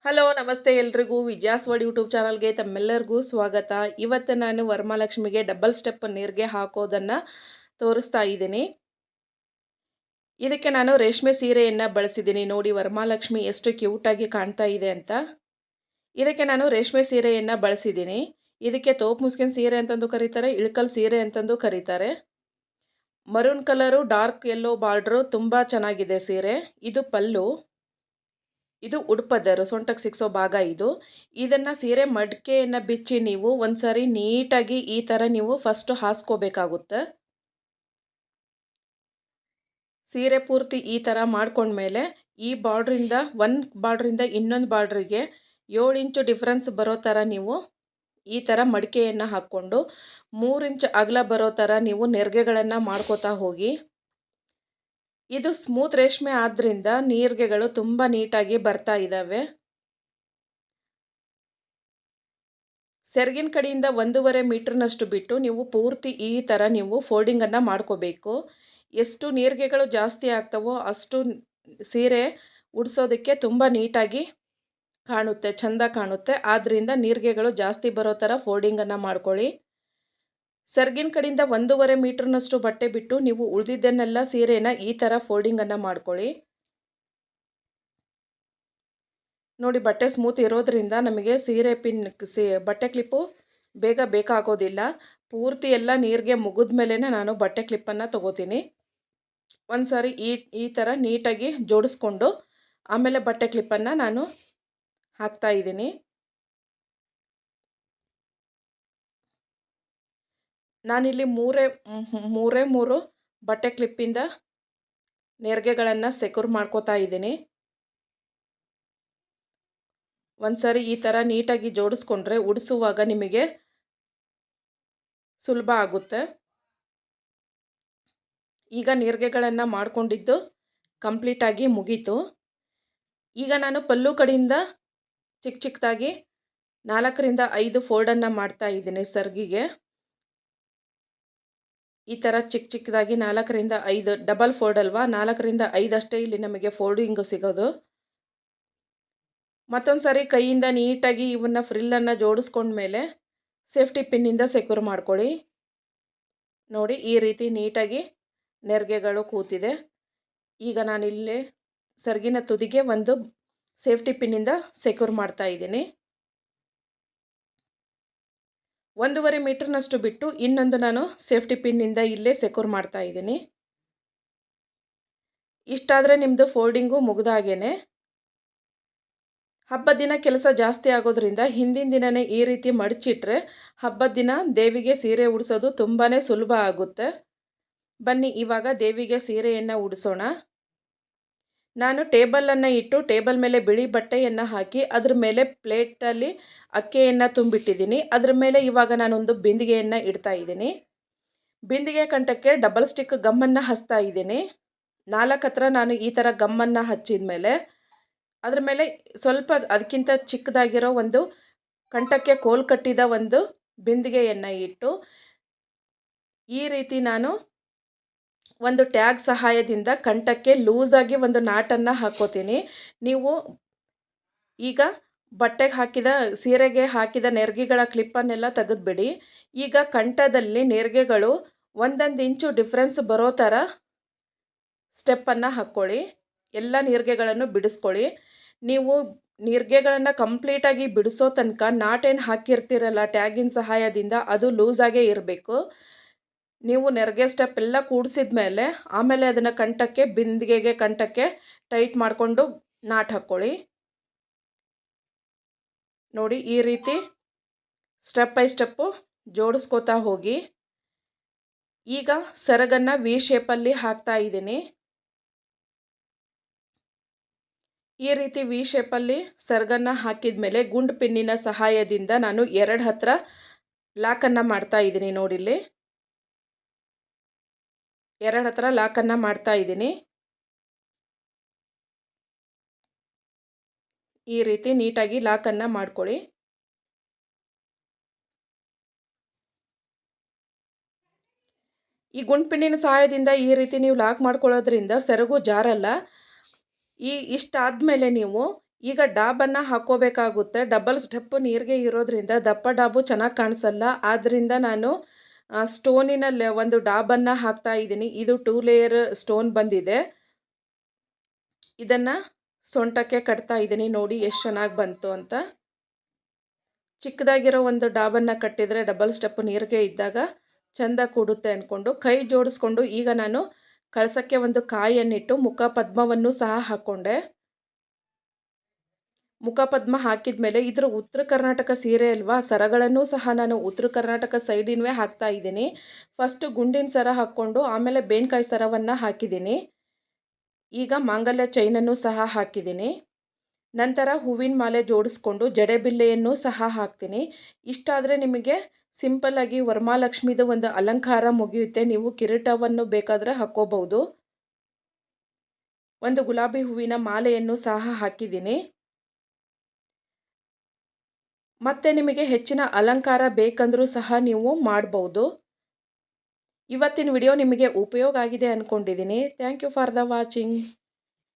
Hello ನಮಸ್ತೆ ಎಲ್ರಿಗೂ ವಿಜಯಾಸ್ world YouTube ಚಾನಲ್ಗೆ ತಮ್ಮೆಲ್ಲರಿಗೂ ಸ್ವಾಗತ. ಇವತ್ತು ನಾನು ವರಮಹಾಲಕ್ಷ್ಮಿಗೆ ಡಬಲ್ ಸ್ಟೆಪ್ ನೇರ್ಗೆ ಹಾಕೋದನ್ನು ತೋರಿಸ್ತಾ ಇದ್ದೀನಿ. ಇದಕ್ಕೆ ನಾನು ರೇಷ್ಮೆ ಸೀರೆಯನ್ನು ಬಳಸಿದ್ದೀನಿ. ನೋಡಿ ವರಮಹಾಲಕ್ಷ್ಮಿ ಎಷ್ಟು ಕ್ಯೂಟಾಗಿ ಕಾಣ್ತಾ ಇದೆ ಅಂತ. ಇದಕ್ಕೆ ನಾನು ರೇಷ್ಮೆ ಸೀರೆಯನ್ನು ಬಳಸಿದ್ದೀನಿ. ಇದಕ್ಕೆ ತೋಪ್ ಮುಸ್ಕಿನ್ ಸೀರೆ ಅಂತಂದು ಕರೀತಾರೆ, ಇಳಕಲ್ ಸೀರೆ ಅಂತಂದು ಕರೀತಾರೆ. Maroon colour dark yellow border ತುಂಬ ಚೆನ್ನಾಗಿದೆ ಸೀರೆ. ಇದು ಪಲ್ಲು. ಇದು ಉಡುಪದರು ಸೊಂಟಕ್ಕೆ ಸಿಕ್ಸೋ ಭಾಗ ಇದು. ಇದನ್ನು ಸೀರೆ ಮಡಿಕೆಯನ್ನು ಬಿಚ್ಚಿ ನೀವು ಒಂದ್ಸರಿ ನೀಟಾಗಿ ಈ ಥರ ನೀವು ಫಸ್ಟ್ ಹಾಸ್ಕೋಬೇಕಾಗುತ್ತೆ. ಸೀರೆ ಪೂರ್ತಿ ಈ ಥರ ಮಾಡ್ಕೊಂಡ್ಮೇಲೆ ಈ ಬಾರ್ಡ್ರಿಂದ ಒಂದು ಬಾರ್ಡ್ರಿಂದ ಇನ್ನೊಂದು ಬಾರ್ಡ್ರಿಗೆ 7 ಇಂಚು ಡಿಫ್ರೆನ್ಸ್ ಬರೋ ಥರ ನೀವು ಈ ಥರ ಮಡಿಕೆಯನ್ನು ಹಾಕ್ಕೊಂಡು 3 ಇಂಚ್ ಅಗಲ ಬರೋ ಥರ ನೀವು ನೆರಿಗೆಗಳನ್ನು ಮಾಡ್ಕೋತಾ ಹೋಗಿ. ಇದು ಸ್ಮೂತ್ ರೇಷ್ಮೆ ಆದ್ದರಿಂದ ನೀರ್ಗೆಗಳು ತುಂಬ ನೀಟಾಗಿ ಬರ್ತಾ ಇದ್ದಾವೆ. ಸೆರಗಿನ ಕಡೆಯಿಂದ 1.5 ಮೀಟರ್ನಷ್ಟು ಬಿಟ್ಟು ನೀವು ಪೂರ್ತಿ ಈ ಥರ ನೀವು ಫೋಲ್ಡಿಂಗನ್ನು ಮಾಡ್ಕೋಬೇಕು. ಎಷ್ಟು ನೀರಿಗೆಗಳು ಜಾಸ್ತಿ ಆಗ್ತವೋ ಅಷ್ಟು ಸೀರೆ ಉಡ್ಸೋದಕ್ಕೆ ತುಂಬ ನೀಟಾಗಿ ಕಾಣುತ್ತೆ, ಚೆಂದ ಕಾಣುತ್ತೆ. ಆದ್ದರಿಂದ ನೀರಿಗೆಗಳು ಜಾಸ್ತಿ ಬರೋ ಥರ ಫೋಲ್ಡಿಂಗನ್ನು ಮಾಡ್ಕೊಳ್ಳಿ. ಸೆರಗಿನ ಕಡೆಯಿಂದ 1.5 ಮೀಟರ್ನಷ್ಟು ಬಟ್ಟೆ ಬಿಟ್ಟು ನೀವು ಉಳಿದಿದ್ದನ್ನೆಲ್ಲ ಸೀರೆನ ಈ ಥರ ಫೋಲ್ಡಿಂಗನ್ನು ಮಾಡ್ಕೊಳ್ಳಿ. ನೋಡಿ ಬಟ್ಟೆ ಸ್ಮೂತ್ ಇರೋದ್ರಿಂದ ನಮಗೆ ಸೀರೆ ಬಟ್ಟೆ ಕ್ಲಿಪ್ಪು ಬೇಗ ಬೇಕಾಗೋದಿಲ್ಲ. ಪೂರ್ತಿ ಎಲ್ಲ ನೀರಿಗೆ ಮುಗಿದ ಮೇಲೆ ನಾನು ಬಟ್ಟೆ ಕ್ಲಿಪ್ಪನ್ನು ತೊಗೋತೀನಿ. ಒಂದು ಸಾರಿ ಈ ಥರ ನೀಟಾಗಿ ಜೋಡಿಸ್ಕೊಂಡು ಆಮೇಲೆ ಬಟ್ಟೆ ಕ್ಲಿಪ್ಪನ್ನು ನಾನು ಹಾಕ್ತಾಯಿದ್ದೀನಿ. ನಾನಿಲ್ಲಿ ಮೂರೇ ಬಟ್ಟೆ ಕ್ಲಿಪ್ಪಿಂದ ನೆರಿಗೆಗಳನ್ನು ಸೆಕ್ಯೂರ್ ಮಾಡ್ಕೋತಾ ಇದ್ದೀನಿ. ಒಂದು ಸಾರಿ ಈ ಥರ ನೀಟಾಗಿ ಜೋಡಿಸ್ಕೊಂಡ್ರೆ ಉಡಿಸುವಾಗ ನಿಮಗೆ ಸುಲಭ ಆಗುತ್ತೆ. ಈಗ ನೆರಿಗೆಗಳನ್ನು ಮಾಡ್ಕೊಂಡಿದ್ದು ಕಂಪ್ಲೀಟಾಗಿ ಮುಗೀತು. ಈಗ ನಾನು ಪಲ್ಲು ಕಡೆಯಿಂದ ಚಿಕ್ಕದಾಗಿ 4ರಿಂದ 5 ಫೋಲ್ಡನ್ನು ಮಾಡ್ತಾ ಇದ್ದೀನಿ ಸೆರಗಿಗೆ. ಈ ಥರ ಚಿಕ್ಕದಾಗಿ 4ರಿಂದ 5 ಡಬಲ್ ಫೋಲ್ಡ್ ಅಲ್ವಾ, 4ರಿಂದ 5 ಅಷ್ಟೇ ಇಲ್ಲಿ ನಮಗೆ ಫೋಲ್ಡಿಂಗು ಸಿಗೋದು. ಮತ್ತೊಂದು ಸಾರಿ ಕೈಯಿಂದ ನೀಟಾಗಿ ಇವನ್ನ ಫ್ರಿಲ್ಲನ್ನು ಜೋಡಿಸ್ಕೊಂಡ್ಮೇಲೆ ಸೇಫ್ಟಿ ಪಿನ್ನಿಂದ ಸೆಕ್ಯೂರ್ ಮಾಡ್ಕೊಳ್ಳಿ. ನೋಡಿ ಈ ರೀತಿ ನೀಟಾಗಿ ನೆರಿಗೆಗಳು ಕೂತಿದೆ. ಈಗ ನಾನಿಲ್ಲಿ ಸೆರಗಿನ ತುದಿಗೆ ಒಂದು ಸೇಫ್ಟಿ ಪಿನ್ನಿಂದ ಸೆಕ್ಯೂರ್ ಮಾಡ್ತಾ ಇದ್ದೀನಿ. 1.5 ಮೀಟರ್ನಷ್ಟು ಬಿಟ್ಟು ಇನ್ನೊಂದು ನಾನು ಸೇಫ್ಟಿ ಪಿನ್ನಿಂದ ಇಲ್ಲೇ ಸೆಕ್ಯೂರ್ ಮಾಡ್ತಾ ಇದ್ದೀನಿ. ಇಷ್ಟಾದರೆ ನಿಮ್ಮದು ಫೋಲ್ಡಿಂಗು ಮುಗಿದಾಗೇನೆ. ಹಬ್ಬದ ದಿನ ಕೆಲಸ ಜಾಸ್ತಿ ಆಗೋದ್ರಿಂದ ಹಿಂದಿನ ದಿನವೇ ಈ ರೀತಿ ಮಡಚಿಟ್ರೆ ಹಬ್ಬದ ದಿನ ದೇವಿಗೆ ಸೀರೆ ಉಡಿಸೋದು ತುಂಬಾ ಸುಲಭ ಆಗುತ್ತೆ. ಬನ್ನಿ ಇವಾಗ ದೇವಿಗೆ ಸೀರೆಯನ್ನು ಉಡಿಸೋಣ. ನಾನು ಟೇಬಲನ್ನು ಇಟ್ಟು ಟೇಬಲ್ ಮೇಲೆ ಬಿಳಿ ಬಟ್ಟೆಯನ್ನು ಹಾಕಿ ಅದ್ರ ಮೇಲೆ ಪ್ಲೇಟಲ್ಲಿ ಅಕ್ಕಿಯನ್ನು ತುಂಬಿಟ್ಟಿದ್ದೀನಿ. ಅದ್ರ ಮೇಲೆ ಇವಾಗ ನಾನೊಂದು ಬಿಂದಿಗೆಯನ್ನು ಇಡ್ತಾ ಇದ್ದೀನಿ. ಬಿಂದಿಗೆ ಕಂಠಕ್ಕೆ ಡಬಲ್ ಸ್ಟಿಕ್ ಗಮ್ಮನ್ನು ಹಚ್ತಾ ಇದ್ದೀನಿ. 4 ಹತ್ರ ನಾನು ಈ ಥರ ಗಮ್ಮನ್ನು ಹಚ್ಚಿದ ಮೇಲೆ ಅದ್ರ ಮೇಲೆ ಸ್ವಲ್ಪ ಅದಕ್ಕಿಂತ ಚಿಕ್ಕದಾಗಿರೋ ಒಂದು ಕಂಠಕ್ಕೆ ಕೋಲ್ ಕಟ್ಟಿದ ಒಂದು ಬಿಂದಿಗೆಯನ್ನು ಇಟ್ಟು ಈ ರೀತಿ ನಾನು ಒಂದು ಟ್ಯಾಗ್ ಸಹಾಯದಿಂದ ಕಂಠಕ್ಕೆ ಲೂಸಾಗಿ ಒಂದು ನಾಟನ್ನು ಹಾಕೋತೀನಿ. ನೀವು ಈಗ ಬಟ್ಟೆಗೆ ಹಾಕಿದ ಸೀರೆಗೆ ಹಾಕಿದ ನೆರಿಗೆಗಳ ಕ್ಲಿಪ್ಪನ್ನೆಲ್ಲ ತೆಗೆದುಬಿಡಿ. ಈಗ ಕಂಠದಲ್ಲಿ ನೆರಿಗೆಗಳು 1 ಇಂಚು ಡಿಫ್ರೆನ್ಸ್ ಬರೋ ಥರ ಸ್ಟೆಪ್ಪನ್ನು ಹಾಕ್ಕೊಳ್ಳಿ. ಎಲ್ಲ ನೆರಿಗೆಗಳನ್ನು ಬಿಡಿಸ್ಕೊಳ್ಳಿ. ನೀವು ನೆರಿಗೆಗಳನ್ನು ಕಂಪ್ಲೀಟಾಗಿ ಬಿಡಿಸೋ ತನಕ ನಾಟೇನು ಹಾಕಿರ್ತೀರಲ್ಲ ಟ್ಯಾಗಿನ ಸಹಾಯದಿಂದ ಅದು ಲೂಸಾಗೇ ಇರಬೇಕು. ನೀವು ನೆರಿಗೆ ಸ್ಟೆಪ್ ಎಲ್ಲ ಕೂಡಿಸಿದ ಮೇಲೆ ಆಮೇಲೆ ಅದನ್ನು ಬಿಂದಿಗೆಗೆ ಕಂಠಕ್ಕೆ ಟೈಟ್ ಮಾಡಿಕೊಂಡು ನಾಟ್ ಹಾಕ್ಕೊಳ್ಳಿ. ನೋಡಿ ಈ ರೀತಿ ಸ್ಟೆಪ್ ಬೈ ಸ್ಟೆಪ್ಪು ಜೋಡಿಸ್ಕೋತಾ ಹೋಗಿ. ಈಗ ಸೆರಗನ್ನು ವಿ ಶೇಪಲ್ಲಿ ಹಾಕ್ತಾ ಇದ್ದೀನಿ. ಈ ರೀತಿ ವಿ ಶೇಪಲ್ಲಿ ಸೆರಗನ್ನು ಹಾಕಿದ ಮೇಲೆ ಗುಂಡು ಪಿನ್ನಿನ ಸಹಾಯದಿಂದ ನಾನು 2 ಹತ್ರ ಲಾಕನ್ನು ಮಾಡ್ತಾ ಇದ್ದೀನಿ. ನೋಡಿಲ್ಲಿ 2 ಹತ್ರ ಲಾಕನ್ನು ಮಾಡ್ತಾ ಇದ್ದೀನಿ. ಈ ರೀತಿ ನೀಟಾಗಿ ಲಾಕನ್ನು ಮಾಡ್ಕೊಳ್ಳಿ. ಈ ಗುಂಡು ಪಿನ್ನಿನ ಸಹಾಯದಿಂದ ಈ ರೀತಿ ನೀವು ಲಾಕ್ ಮಾಡ್ಕೊಳ್ಳೋದ್ರಿಂದ ಸೆರಗು ಜಾರಲ್ಲ. ಇಷ್ಟಾದಮೇಲೆ ನೀವು ಈಗ ಡಾಬನ್ನು ಹಾಕ್ಕೋಬೇಕಾಗುತ್ತೆ. ಡಬಲ್ ಸ್ಟೆಪ್ ನೀರಿಗೆ ಇರೋದ್ರಿಂದ ದಪ್ಪ ಡಾಬು ಚೆನ್ನಾಗಿ ಕಾಣಿಸಲ್ಲ. ಆದ್ದರಿಂದ ನಾನು ಸ್ಟೋನಿನ ಒಂದು ಡಾಬನ್ನು ಹಾಕ್ತಾ ಇದ್ದೀನಿ. ಇದು 2 ಲೇಯರ್ ಸ್ಟೋನ್ ಬಂದಿದೆ. ಇದನ್ನು ಸೊಂಟಕ್ಕೆ ಕಟ್ತಾ ಇದ್ದೀನಿ. ನೋಡಿ ಎಷ್ಟು ಚೆನ್ನಾಗಿ ಬಂತು ಅಂತ. ಚಿಕ್ಕದಾಗಿರೋ ಒಂದು ಡಾಬನ್ನು ಕಟ್ಟಿದರೆ ಡಬಲ್ ಸ್ಟೆಪ್ ನೀರಿಗೆ ಇದ್ದಾಗ ಚೆಂದ ಕೂಡುತ್ತೆ ಅಂದ್ಕೊಂಡು ಕೈ ಜೋಡಿಸ್ಕೊಂಡು ಈಗ ನಾನು ಕಳಸಕ್ಕೆ ಒಂದು ಕಾಯನ್ನಿಟ್ಟು ಮುಖಪದ್ಮವನ್ನು ಸಹ ಹಾಕ್ಕೊಂಡೆ. ಮುಖಪದ್ಮ ಹಾಕಿದ ಮೇಲೆ ಇದ್ರ ಉತ್ತರ ಕರ್ನಾಟಕ ಸೀರೆ ಅಲ್ವಾ, ಸರಗಳನ್ನು ಸಹ ನಾನು ಉತ್ತರ ಕರ್ನಾಟಕ ಸೈಡಿನವೇ ಹಾಕ್ತಾ ಇದ್ದೀನಿ. ಫಸ್ಟು ಗುಂಡಿನ ಸರ ಹಾಕ್ಕೊಂಡು ಆಮೇಲೆ ಬೇನ್ಕಾಯಿ ಸರವನ್ನು ಹಾಕಿದ್ದೀನಿ. ಈಗ ಮಾಂಗಲ್ಯ ಚೈನನ್ನು ಸಹ ಹಾಕಿದ್ದೀನಿ. ನಂತರ ಹೂವಿನ ಮಾಲೆ ಜೋಡಿಸ್ಕೊಂಡು ಜಡೆಬಿಲ್ಲೆಯನ್ನು ಸಹ ಹಾಕ್ತೀನಿ. ಇಷ್ಟಾದರೆ ನಿಮಗೆ ಸಿಂಪಲ್ಲಾಗಿ ವರಮಹಾಲಕ್ಷ್ಮಿದು ಒಂದು ಅಲಂಕಾರ ಮುಗಿಯುತ್ತೆ. ನೀವು ಕಿರೀಟವನ್ನು ಬೇಕಾದರೆ ಹಾಕ್ಕೋಬಹುದು. ಒಂದು ಗುಲಾಬಿ ಹೂವಿನ ಮಾಲೆಯನ್ನು ಸಹ ಹಾಕಿದ್ದೀನಿ. ಮತ್ತು ನಿಮಗೆ ಹೆಚ್ಚಿನ ಅಲಂಕಾರ ಬೇಕಂದರೂ ಸಹ ನೀವು ಮಾಡ್ಬೋದು. ಇವತ್ತಿನ ವಿಡಿಯೋ ನಿಮಗೆ ಉಪಯೋಗ ಆಗಿದೆ ಅಂದ್ಕೊಂಡಿದ್ದೀನಿ. Thank you for the watching.